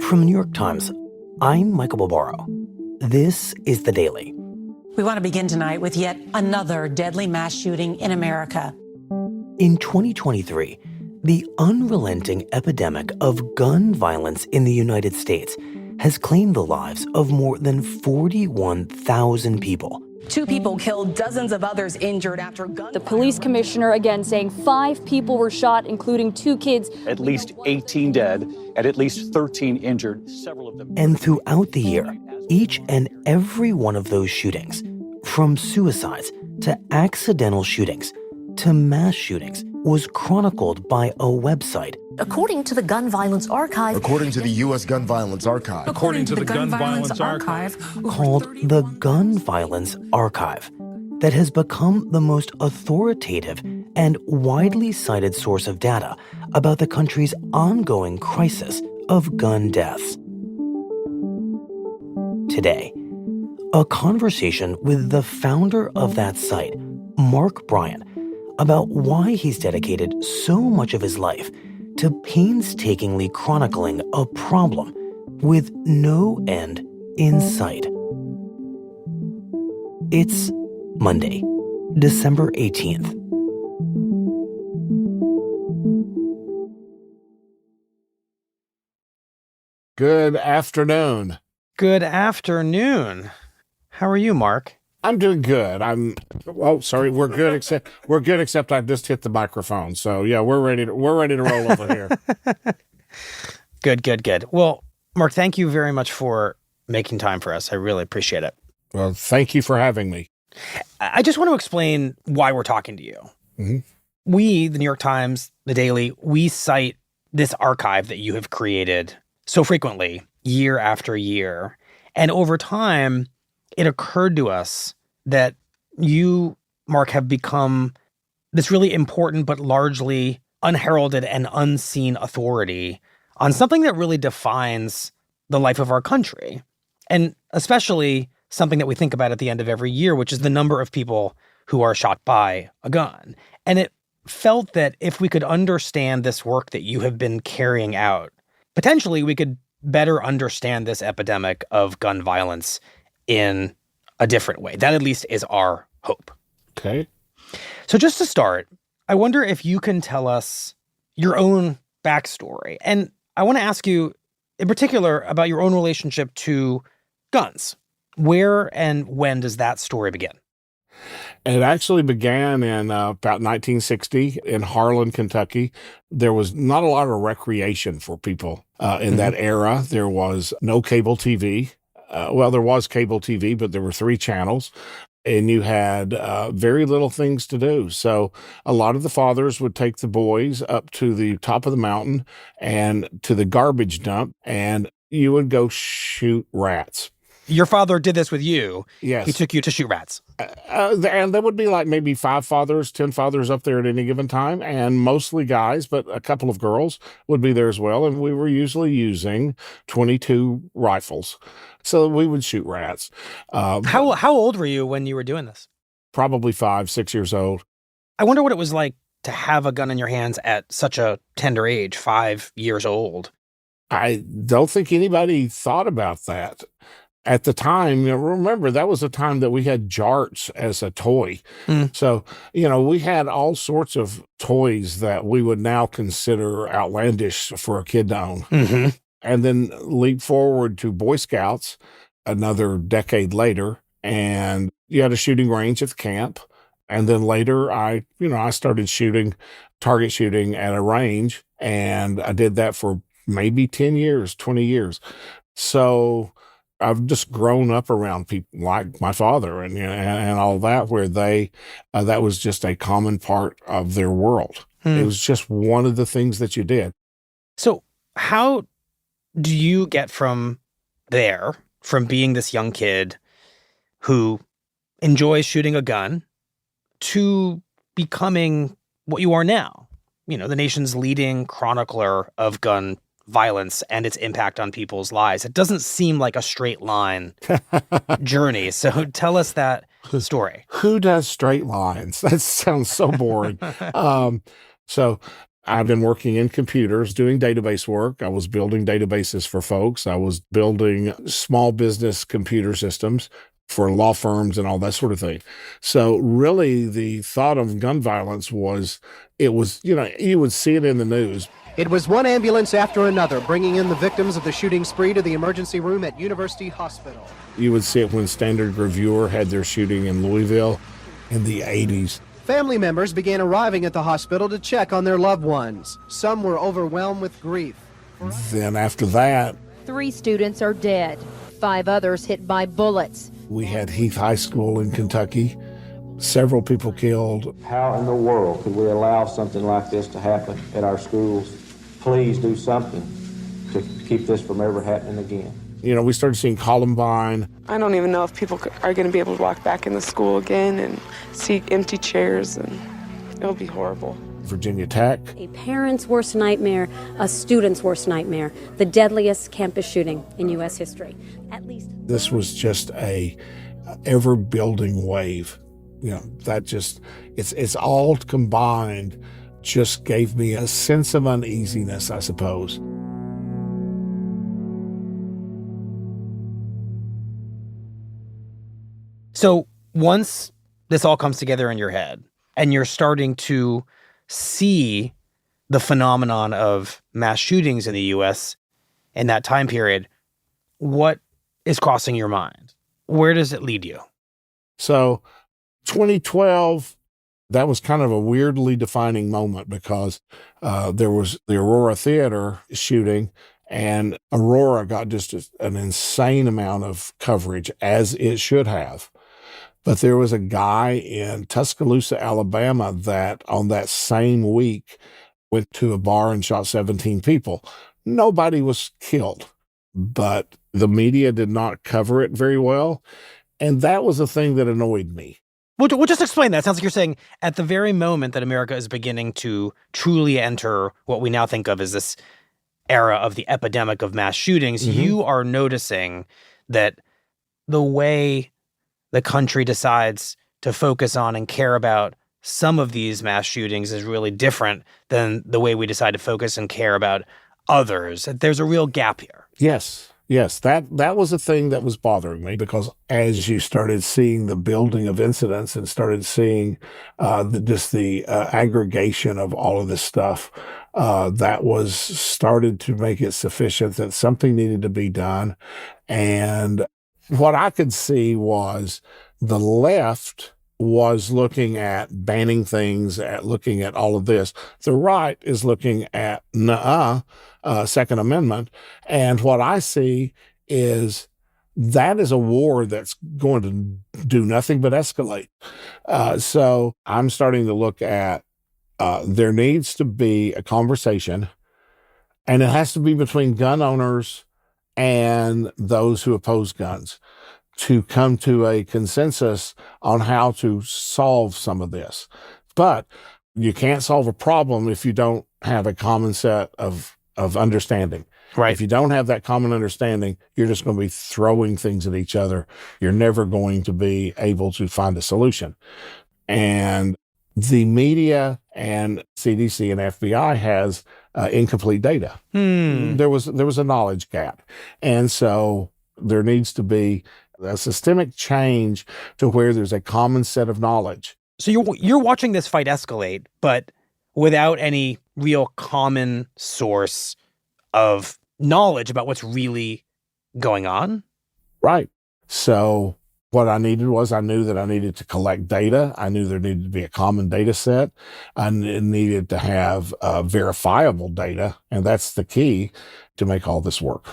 From the New York Times, I'm Michael Barbaro. This is The Daily. We want to begin tonight with yet another deadly mass shooting in America. In 2023, the unrelenting epidemic of gun violence in the United States has claimed the lives of more than 41,000 people. 2 people killed, dozens of others injured after gun. The police commissioner again saying 5 people were shot, including 2 kids. At least 18 dead and at least 13 injured, several of them. And throughout the year, each and every one of those shootings, from suicides to accidental shootings to mass shootings, was chronicled by a website. According to the Gun Violence Archive. According to the U.S. Gun Violence Archive. According to the Gun Violence Archive. Called the Gun Violence Archive, that has become the most authoritative and widely cited source of data about the country's ongoing crisis of gun deaths. Today, a conversation with the founder of that site, Mark Bryant, about why he's dedicated so much of his life to painstakingly chronicling a problem with no end in sight. It's Monday, December 18th. Good afternoon. Good afternoon. How are you, Mark? I'm doing good. We're good except I just hit the microphone. So yeah, we're ready to roll over here. Good. Well, Mark, thank you very much for making time for us. I really appreciate it. Well, thank you for having me. I just want to explain why we're talking to you. Mm-hmm. We, the New York Times, The Daily, we cite this archive that you have created so frequently, year after year. And over time, it occurred to us that you, Mark, have become this really important but largely unheralded and unseen authority on something that really defines the life of our country, and especially something that we think about at the end of every year, which is the number of people who are shot by a gun. And it felt that if we could understand this work that you have been carrying out, potentially we could better understand this epidemic of gun violence in a different way. That at least is our hope. Okay. So just to start, I wonder if you can tell us your own backstory. And I want to ask you in particular about your own relationship to guns. Where and when does that story begin? It actually began in about 1960 in Harlan, Kentucky. There was not a lot of recreation for people in that era. There was no cable TV. There was cable TV, but there were 3 channels, and you had very little things to do. So a lot of the fathers would take the boys up to the top of the mountain and to the garbage dump, and you would go shoot rats. Your father did this with you. Yes. He took you to shoot rats. And there would be like maybe 5 fathers, 10 fathers up there at any given time, and mostly guys, but a couple of girls would be there as well. And we were usually using .22 rifles. So we would shoot rats. How old were you when you were doing this? Probably 5, 6 years old. I wonder what it was like to have a gun in your hands at such a tender age, 5 years old. I don't think anybody thought about that. At the time, remember, that was a time that we had jarts as a toy. So, we had all sorts of toys that we would now consider outlandish for a kid to own. Mm-hmm. And then leap forward to Boy Scouts another decade later, and you had a shooting range at the camp. And then later I started target shooting at a range, and I did that for maybe 10 years, 20 years. So I've just grown up around people like my father and all that, where that was just a common part of their world. It was just one of the things that you did. So how do you get from being this young kid who enjoys shooting a gun to becoming what you are now? The nation's leading chronicler of gun violence and its impact on people's lives. It doesn't seem like a straight line journey. So tell us that story. Who does straight lines? That sounds so boring. So I've been working in computers, doing database work. I was building databases for folks. I was building small business computer systems for law firms and all that sort of thing. So really the thought of gun violence was, it was, you would see it in the news. It was one ambulance after another bringing in the victims of the shooting spree to the emergency room at University Hospital. You would see it when Standard Reviewer had their shooting in Louisville in the 80s. Family members began arriving at the hospital to check on their loved ones. Some were overwhelmed with grief. Then after that, 3 students are dead, 5 others hit by bullets. We had Heath High School in Kentucky, several people killed. How in the world could we allow something like this to happen at our schools? Please do something to keep this from ever happening again. We started seeing Columbine. I don't even know if people are going to be able to walk back in the school again and see empty chairs, and it'll be horrible. Virginia Tech. A parent's worst nightmare, a student's worst nightmare, the deadliest campus shooting in U.S. history. At least this was just a ever-building wave. It's all combined just gave me a sense of uneasiness, I suppose. So once this all comes together in your head and you're starting to see the phenomenon of mass shootings in the U.S. in that time period, what is crossing your mind? Where does it lead you? So 2012, that was kind of a weirdly defining moment because there was the Aurora Theater shooting, and Aurora got just an insane amount of coverage, as it should have. But there was a guy in Tuscaloosa, Alabama, that on that same week went to a bar and shot 17 people. Nobody was killed, but the media did not cover it very well. And that was the thing that annoyed me. We'll just explain that. It sounds like you're saying at the very moment that America is beginning to truly enter what we now think of as this era of the epidemic of mass shootings, you are noticing that the way the country decides to focus on and care about some of these mass shootings is really different than the way we decide to focus and care about others. There's a real gap here. Yes, that was a thing that was bothering me, because as you started seeing the building of incidents and started seeing the aggregation of all of this stuff, that was started to make it sufficient that something needed to be done. And what I could see was the left was looking at banning things, at looking at all of this. The right is looking at Second Amendment. And what I see is that is a war that's going to do nothing but escalate. So I'm starting to look at there needs to be a conversation, and it has to be between gun owners and those who oppose guns, to come to a consensus on how to solve some of this. But you can't solve a problem if you don't have a common set of understanding. Right. If you don't have that common understanding, you're just going to be throwing things at each other. You're never going to be able to find a solution. And the media and CDC and FBI has incomplete data. There was a knowledge gap. And so there needs to be a systemic change to where there's a common set of knowledge. So you're watching this fight escalate, but without any real common source of knowledge about what's really going on? Right. So what I needed was, I knew that I needed to collect data. I knew there needed to be a common data set. I needed to have verifiable data. And that's the key to make all this work.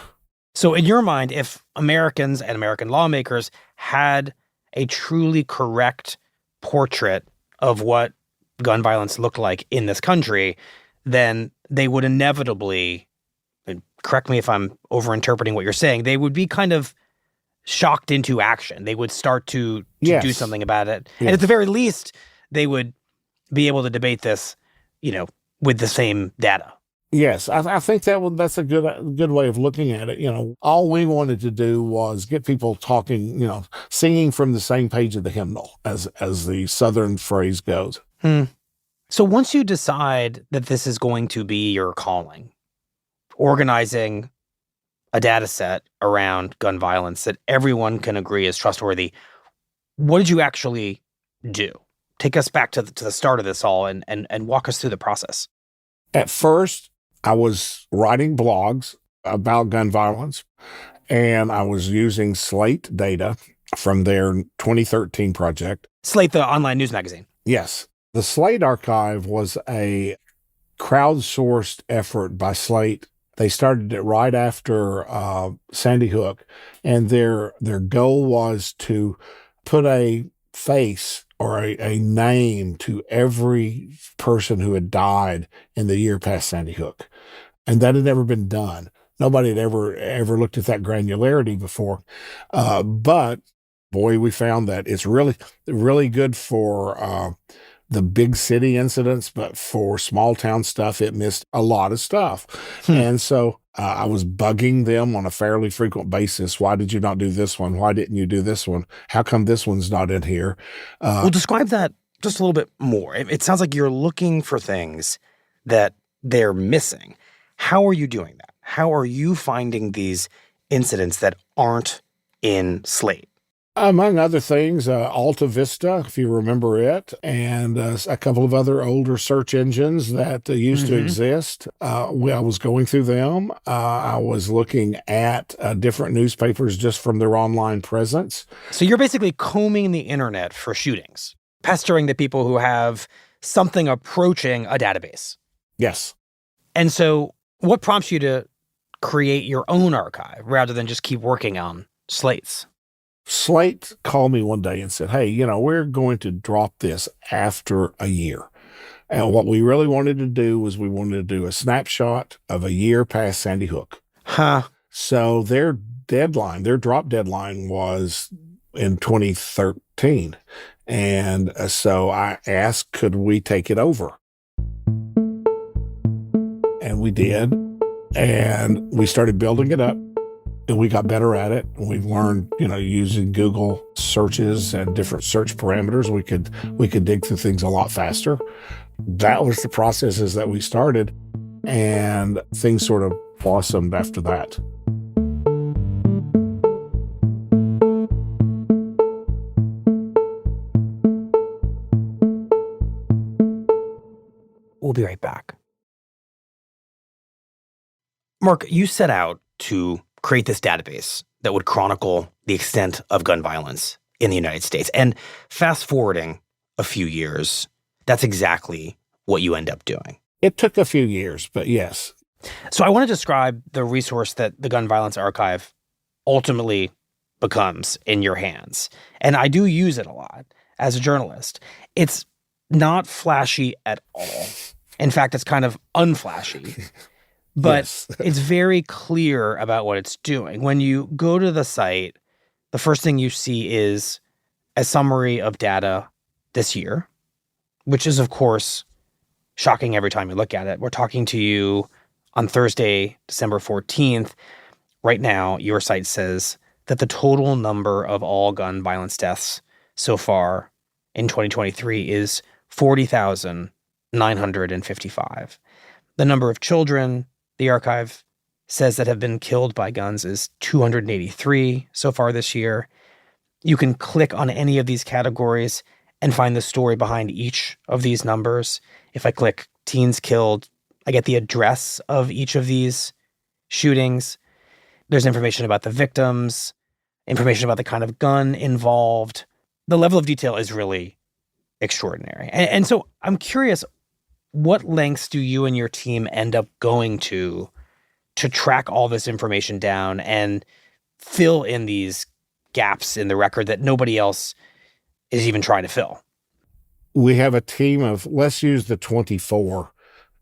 So in your mind, if Americans and American lawmakers had a truly correct portrait of what gun violence looked like in this country, then they would inevitably, and correct me if I'm overinterpreting what you're saying, they would be kind of shocked into action. They would start to do something about it. Yes. And at the very least, they would be able to debate this, with the same data. Yes, I think that's a good way of looking at it. All we wanted to do was get people talking, singing from the same page of the hymnal, as the Southern phrase goes. So once you decide that this is going to be your calling, organizing a data set around gun violence that everyone can agree is trustworthy, what did you actually do? Take us back to the start of this all and walk us through the process. At first, I was writing blogs about gun violence, and I was using Slate data from their 2013 project. Slate, the online news magazine. Yes. The Slate archive was a crowdsourced effort by Slate. They started it right after Sandy Hook, and their goal was to put a face or a name to every person who had died in the year past Sandy Hook. And that had never been done. Nobody had ever looked at that granularity before. But boy, we found that it's really, really good for the big city incidents, but for small town stuff, it missed a lot of stuff. And so I was bugging them on a fairly frequent basis. Why did you not do this one? Why didn't you do this one? How come this one's not in here? Well, describe that just a little bit more. It sounds like you're looking for things that they're missing. How are you doing that? How are you finding these incidents that aren't in Slate? Among other things, Alta Vista, if you remember it, and a couple of other older search engines that used to exist. I was going through them. I was looking at different newspapers just from their online presence. So you're basically combing the internet for shootings, pestering the people who have something approaching a database. Yes. And so what prompts you to create your own archive rather than just keep working on Slate's? Slate called me one day and said, hey, we're going to drop this after a year. And what we really wanted to do was we wanted to do a snapshot of a year past Sandy Hook. So their drop deadline was in 2013. And so I asked, could we take it over? And we did. And we started building it up. And we got better at it. We've learned, using Google searches and different search parameters, we could dig through things a lot faster. That was the processes that we started, and things sort of blossomed after that. We'll be right back. Mark, you set out to create this database that would chronicle the extent of gun violence in the United States. And fast forwarding a few years, that's exactly what you end up doing. It took a few years, but yes. So I want to describe the resource that the Gun Violence Archive ultimately becomes in your hands. And I do use it a lot as a journalist. It's not flashy at all. In fact, it's kind of unflashy. But yes. It's very clear about what it's doing. When you go to the site, the first thing you see is a summary of data this year, which is, of course, shocking every time you look at it. We're talking to you on Thursday, December 14th. Right now, your site says that the total number of all gun violence deaths so far in 2023 is 40,955. The number of children the archive says that have been killed by guns is 283 so far this year. You can click on any of these categories and find the story behind each of these numbers. If I click teens killed, I get the address of each of these shootings. There's information about the victims, information about the kind of gun involved. The level of detail is really extraordinary. And so I'm curious, what lengths do you and your team end up going to track all this information down and fill in these gaps in the record that nobody else is even trying to fill? We have a team of, let's use the 24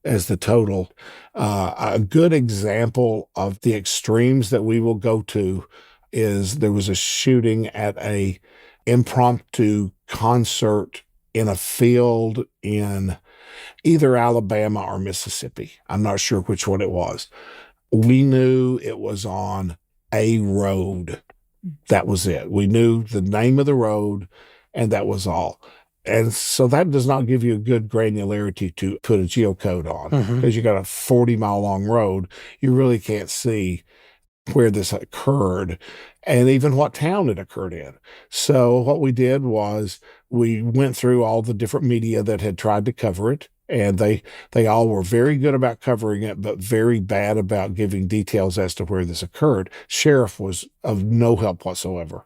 as the total. A good example of the extremes that we will go to is there was a shooting at a impromptu concert in a field in either Alabama or Mississippi. I'm not sure which one it was. We knew it was on a road. That was it. We knew the name of the road, and that was all. And so that does not give you a good granularity to put a geocode on, because you got a 40-mile long road. You really can't see where this occurred and even what town it occurred in. So what we did was we went through all the different media that had tried to cover it, and they all were very good about covering it, but very bad about giving details as to where this occurred. Sheriff was of no help whatsoever.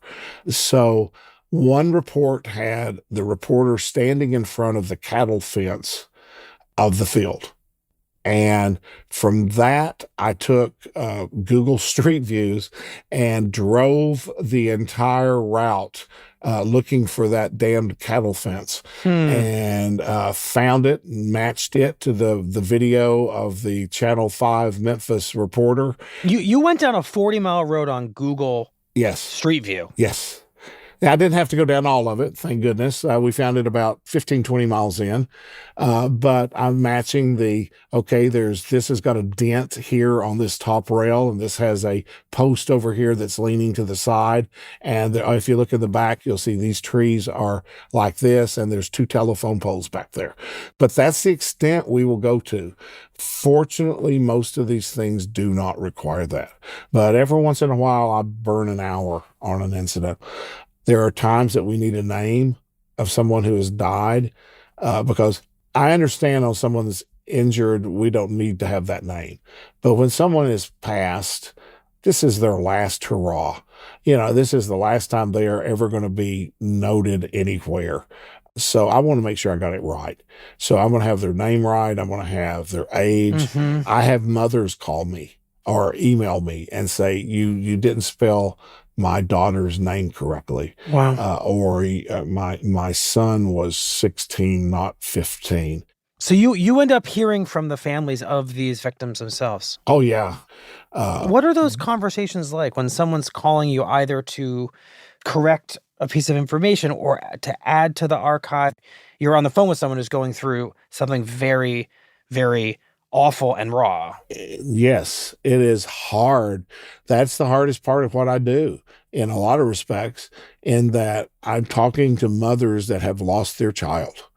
So one report had the reporter standing in front of the cattle fence of the field. And from that, I took Google Street Views and drove the entire route looking for that damned cattle fence, and found it, matched it to the video of the Channel 5 Memphis reporter. You went down a 40-mile road on Google Street View. Yes. Now, I didn't have to go down all of it, thank goodness. We found it about 15, 20 miles in. But I'm matching this has got a dent here on this top rail, and this has a post over here that's leaning to the side. And if you look in the back, you'll see these trees are like this, and there's 2 telephone poles back there. But that's the extent we will go to. Fortunately, most of these things do not require that. But every once in a while, I burn an hour on an incident. There are times that we need a name of someone who has died, because I understand on someone that's injured, we don't need to have that name. But when someone is passed, this is their last hurrah. This is the last time they are ever going to be noted anywhere. So I want to make sure I got it right. So I'm going to have their name right. I'm going to have their age. I have mothers call me or email me and say, you didn't spell my daughter's name correctly. Wow. Or my son was 16, not 15. So you end up hearing from the families of these victims themselves. Oh, yeah. What are those conversations like when someone's calling you either to correct a piece of information or to add to the archive? You're on the phone with someone who's going through something very, very awful and raw. Yes, it is hard. That's the hardest part of what I do in a lot of respects, in that I'm talking to mothers that have lost their child.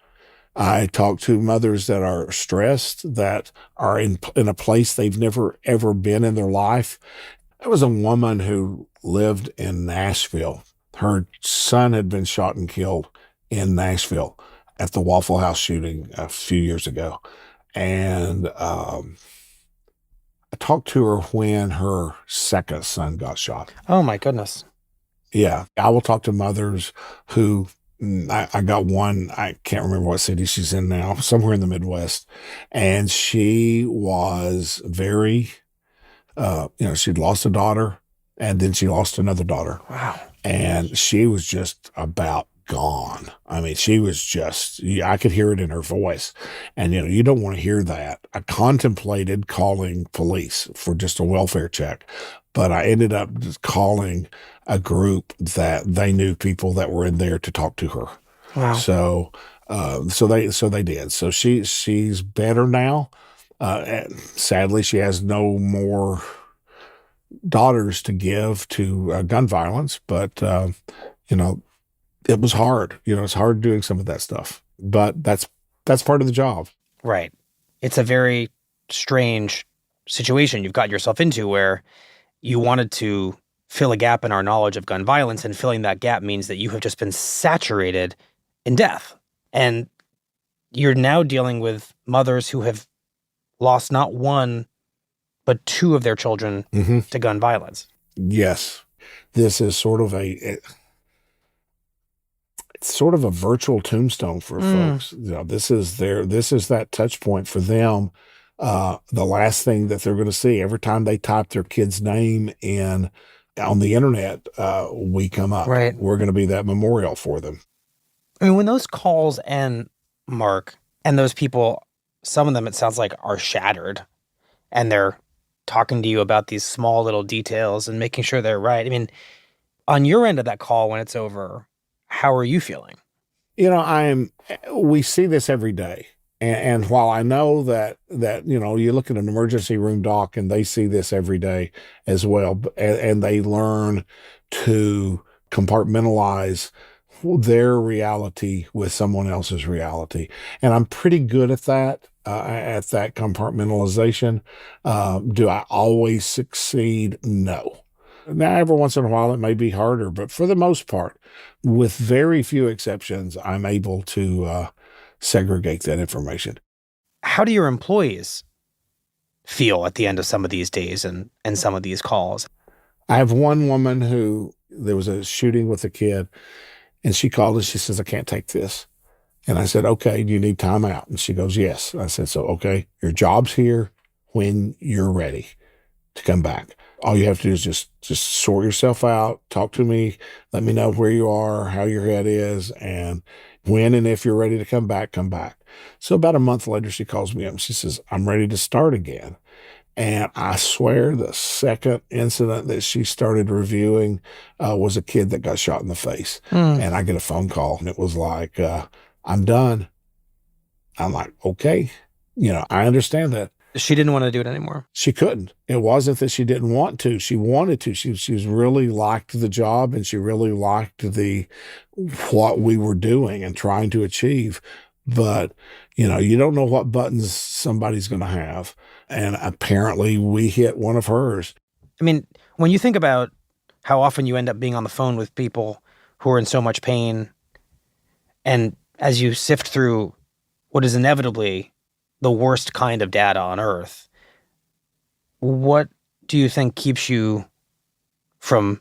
I talk to mothers that are stressed, that are in a place they've never, ever been in their life. There was a woman who lived in Nashville. Her son had been shot and killed in Nashville at the Waffle House shooting a few years ago. And I talked to her when her second son got shot. Oh, my goodness. Yeah. I will talk to mothers who, I got one, I can't remember what city she's in now, somewhere in the Midwest. And she was very, she'd lost a daughter, and then she lost another daughter. Wow. And she was just about gone. I mean, she was just, I could hear it in her voice. And, you don't want to hear that. I contemplated calling police for just a welfare check, but I ended up just calling a group that they knew people that were in there to talk to her. Wow. So they did. So she's better now. And sadly, she has no more daughters to give to gun violence, but, it was hard. It's hard doing some of that stuff, but that's part of the job. Right. It's a very strange situation you've got yourself into, where you wanted to fill a gap in our knowledge of gun violence, and filling that gap means that you have just been saturated in death. And you're now dealing with mothers who have lost not one, but 2 of their children to gun violence. Yes. This is sort of sort of a virtual tombstone for folks. This is that touch point for them. The last thing that they're going to see every time they type their kid's name in on the internet, we come up. Right. We're going to be that memorial for them. I mean, when those calls end, Mark, and those people, some of them, it sounds like, are shattered, and they're talking to you about these small little details and making sure they're right. I mean, on your end of that call, when it's over, how are you feeling? We see this every day. And while I know that, you look at an emergency room doc and they see this every day as well, and they learn to compartmentalize their reality with someone else's reality. And I'm pretty good at that compartmentalization. Do I always succeed? No. Now, every once in a while, it may be harder, but for the most part, with very few exceptions, I'm able to segregate that information. How do your employees feel at the end of some of these days and some of these calls? I have one woman who, there was a shooting with a kid, and she called and she says, I can't take this. And I said, okay, do you need time out? And she goes, yes. I said, so, okay, your job's here when you're ready to come back. All you have to do is just sort yourself out, talk to me, let me know where you are, how your head is, and when and if you're ready to come back, come back. So about a month later, she calls me up and she says, I'm ready to start again. And I swear the second incident that she started reviewing was a kid that got shot in the face. And I get a phone call and it was like, I'm done. I'm like, okay, I understand that. She didn't want to do it anymore. She couldn't. It wasn't that she didn't want to. She wanted to. She really liked the job, and she really liked what we were doing and trying to achieve. But, you don't know what buttons somebody's going to have. And apparently we hit one of hers. I mean, when you think about how often you end up being on the phone with people who are in so much pain, and as you sift through what is inevitably the worst kind of data on earth, what do you think keeps you from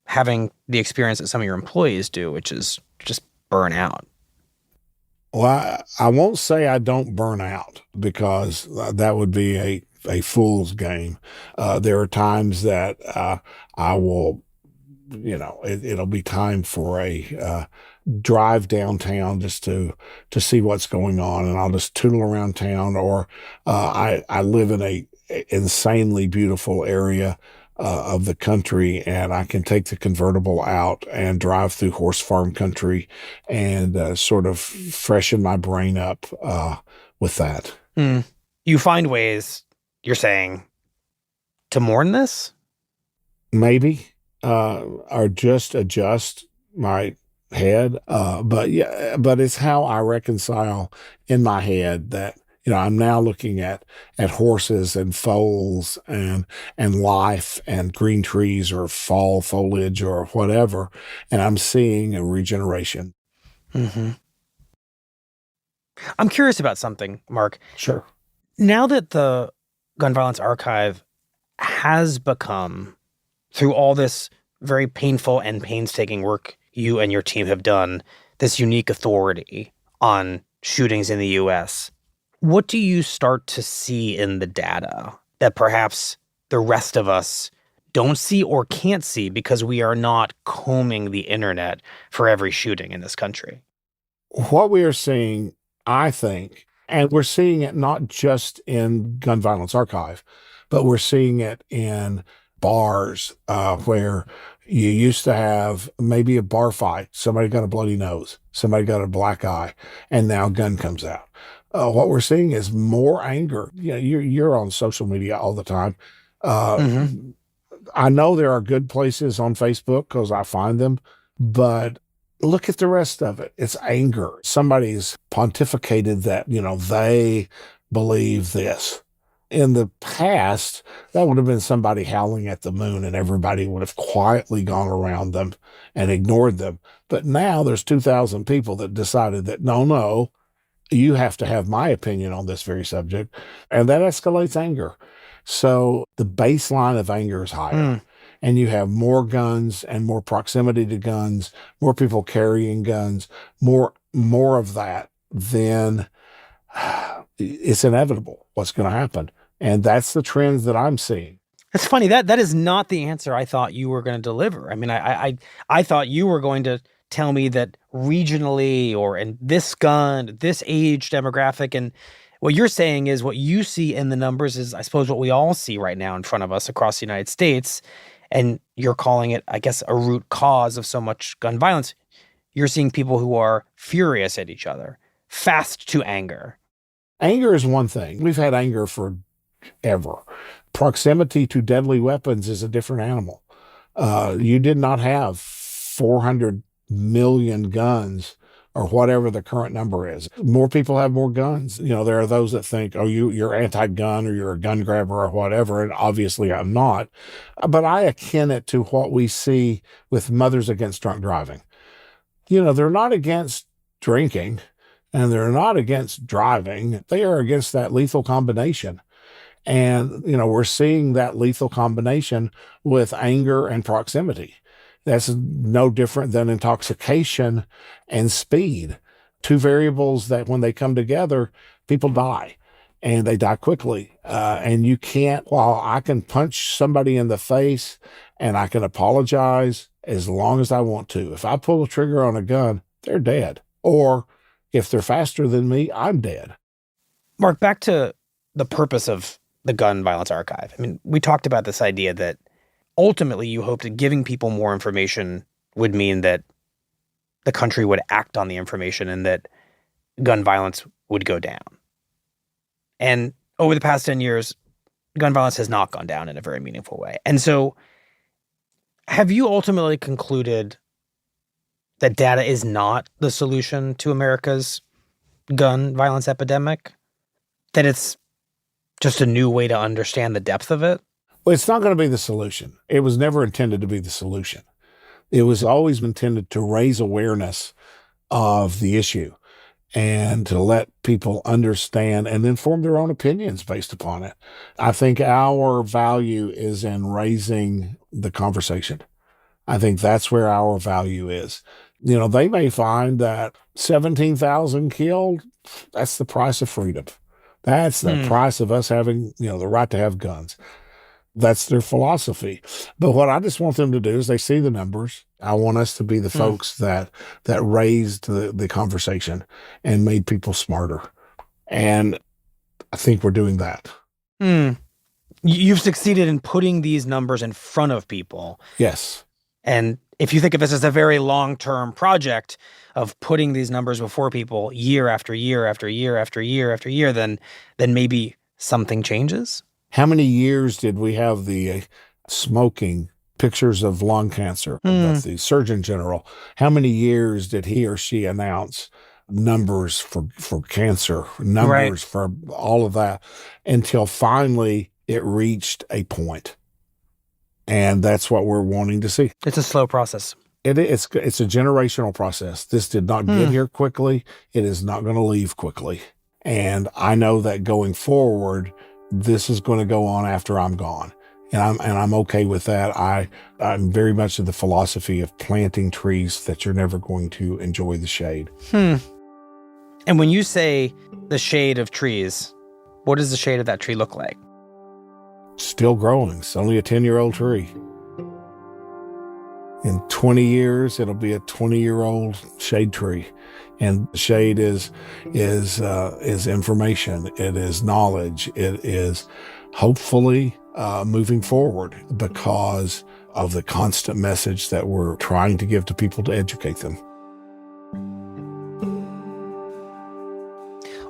having the experience that some of your employees do, which is just burn out? Well, I won't say I don't burn out, because that would be a fool's game. There are times that I will, it'll be time for a drive downtown just to see what's going on, and I'll just tootle around town. Or I live in a insanely beautiful area of the country, and I can take the convertible out and drive through horse farm country and sort of freshen my brain up with that. You find ways, you're saying, to mourn this? Maybe, or just adjust my head. But it's how I reconcile in my head that, I'm now looking at horses and foals and life and green trees or fall foliage or whatever, and I'm seeing a regeneration. Mm-hmm. I'm curious about something, Mark. Sure. Now that the Gun Violence Archive has become, through all this very painful and painstaking work you and your team have done, this unique authority on shootings in the U.S., what do you start to see in the data that perhaps the rest of us don't see or can't see because we are not combing the internet for every shooting in this country? What we are seeing, I think, and we're seeing it not just in Gun Violence Archive, but we're seeing it in bars where you used to have maybe a bar fight. Somebody got a bloody nose, somebody got a black eye, and now gun comes out. What we're seeing is more anger. You're on social media all the time. I know there are good places on Facebook because I find them, but look at the rest of it. It's anger. Somebody's pontificated that, they believe this. In the past, that would have been somebody howling at the moon, and everybody would have quietly gone around them and ignored them. But now there's 2,000 people that decided that, no, you have to have my opinion on this very subject. And that escalates anger. So the baseline of anger is higher. And you have more guns and more proximity to guns, more people carrying guns, more of that, then it's inevitable what's going to happen. And that's the trends that I'm seeing. It's funny, that is not the answer I thought you were going to deliver. I mean, I thought you were going to tell me that regionally or in this gun, this age demographic, and what you're saying is what you see in the numbers is, I suppose, what we all see right now in front of us across the United States. And you're calling it, I guess, a root cause of so much gun violence. You're seeing people who are furious at each other, fast to anger. Anger is one thing. We've had anger forever. Proximity to deadly weapons is a different animal. You did not have 400 million guns or whatever the current number is. More people have more guns. There are those that think, oh, you're anti-gun or you're a gun grabber or whatever, and obviously I'm not. But I akin it to what we see with Mothers Against Drunk Driving. They're not against drinking and they're not against driving. They are against that lethal combination. And, we're seeing that lethal combination with anger and proximity. That's no different than intoxication and speed. Two variables that when they come together, people die, and they die quickly. And you can't, while I can punch somebody in the face and I can apologize as long as I want to. If I pull the trigger on a gun, they're dead. Or if they're faster than me, I'm dead. Mark, back to the purpose of the Gun Violence Archive. I mean, we talked about this idea that ultimately you hoped that giving people more information would mean that the country would act on the information and that gun violence would go down. And over the past 10 years, gun violence has not gone down in a very meaningful way. And so have you ultimately concluded that data is not the solution to America's gun violence epidemic? That it's just a new way to understand the depth of it? Well, it's not going to be the solution. It was never intended to be the solution. It was always intended to raise awareness of the issue and to let people understand and then form their own opinions based upon it. I think our value is in raising the conversation. I think that's where our value is. They may find that 17,000 killed, that's the price of freedom. That's the price of us having, the right to have guns. That's their philosophy. But what I just want them to do is they see the numbers. I want us to be the folks that raised the conversation and made people smarter. And I think we're doing that. You've succeeded in putting these numbers in front of people. Yes. And if you think of this as a very long-term project of putting these numbers before people year after year after year after year after year, then maybe something changes? How many years did we have the smoking pictures of lung cancer? The Surgeon General, how many years did he or she announce numbers for cancer, numbers for all of that, until finally it reached a point? And that's what we're wanting to see. It's a slow process. It's a generational process. This did not get here quickly. It is not going to leave quickly. And I know that going forward, this is going to go on after I'm gone. And I'm okay with that. I'm very much of the philosophy of planting trees that you're never going to enjoy the shade. And when you say the shade of trees, what does the shade of that tree look like? Still growing. It's only a 10-year-old tree. In 20 years, it'll be a 20-year-old shade tree. And shade is information. It is knowledge. It is hopefully moving forward because of the constant message that we're trying to give to people to educate them.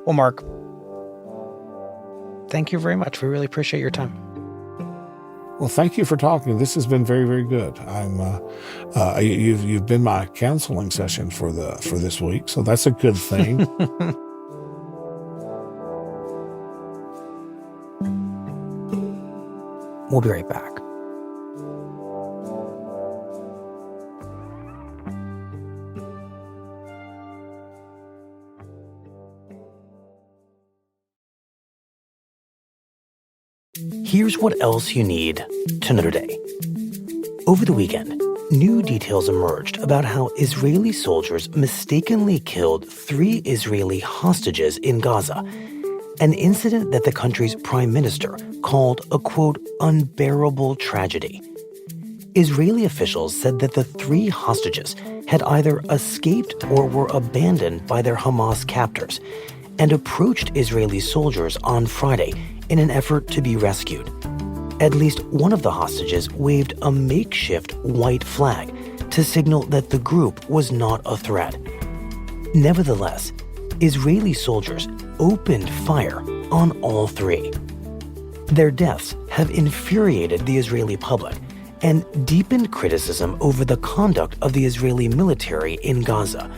Well, Mark, thank you very much. We really appreciate your time. Well, thank you for talking. This has been very, very good. You've been my counseling session for this week, so that's a good thing. We'll be right back. Here's what else you need to know today. Over the weekend, new details emerged about how Israeli soldiers mistakenly killed 3 Israeli hostages in Gaza, an incident that the country's prime minister called a, quote, unbearable tragedy. Israeli officials said that the 3 hostages had either escaped or were abandoned by their Hamas captors and approached Israeli soldiers on Friday in an effort to be rescued. At least one of the hostages waved a makeshift white flag to signal that the group was not a threat. Nevertheless, Israeli soldiers opened fire on all 3. Their deaths have infuriated the Israeli public and deepened criticism over the conduct of the Israeli military in Gaza,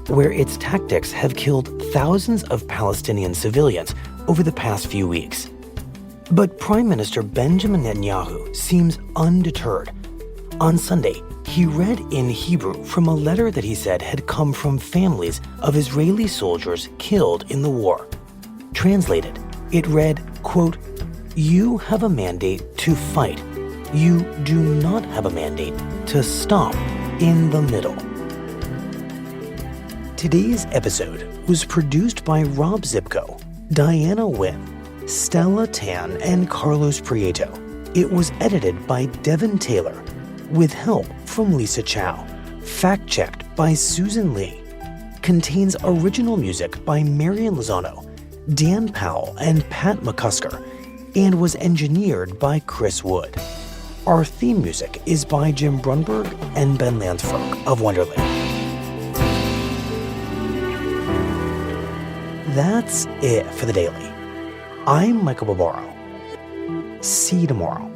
where its tactics have killed thousands of Palestinian civilians over the past few weeks. But Prime Minister Benjamin Netanyahu seems undeterred. On Sunday, he read in Hebrew from a letter that he said had come from families of Israeli soldiers killed in the war. Translated, it read, quote, "You have a mandate to fight. You do not have a mandate to stop in the middle." Today's episode was produced by Rob Zipko, Diana Wynn, Stella Tan, and Carlos Prieto. It was edited by Devin Taylor, with help from Lisa Chow. Fact-checked by Susan Lee. Contains original music by Marian Lozano, Dan Powell, and Pat McCusker, and was engineered by Chris Wood. Our theme music is by Jim Brunberg and Ben Landsberg of Wonderland. That's it for the Daily. I'm Michael Barbaro. See you tomorrow.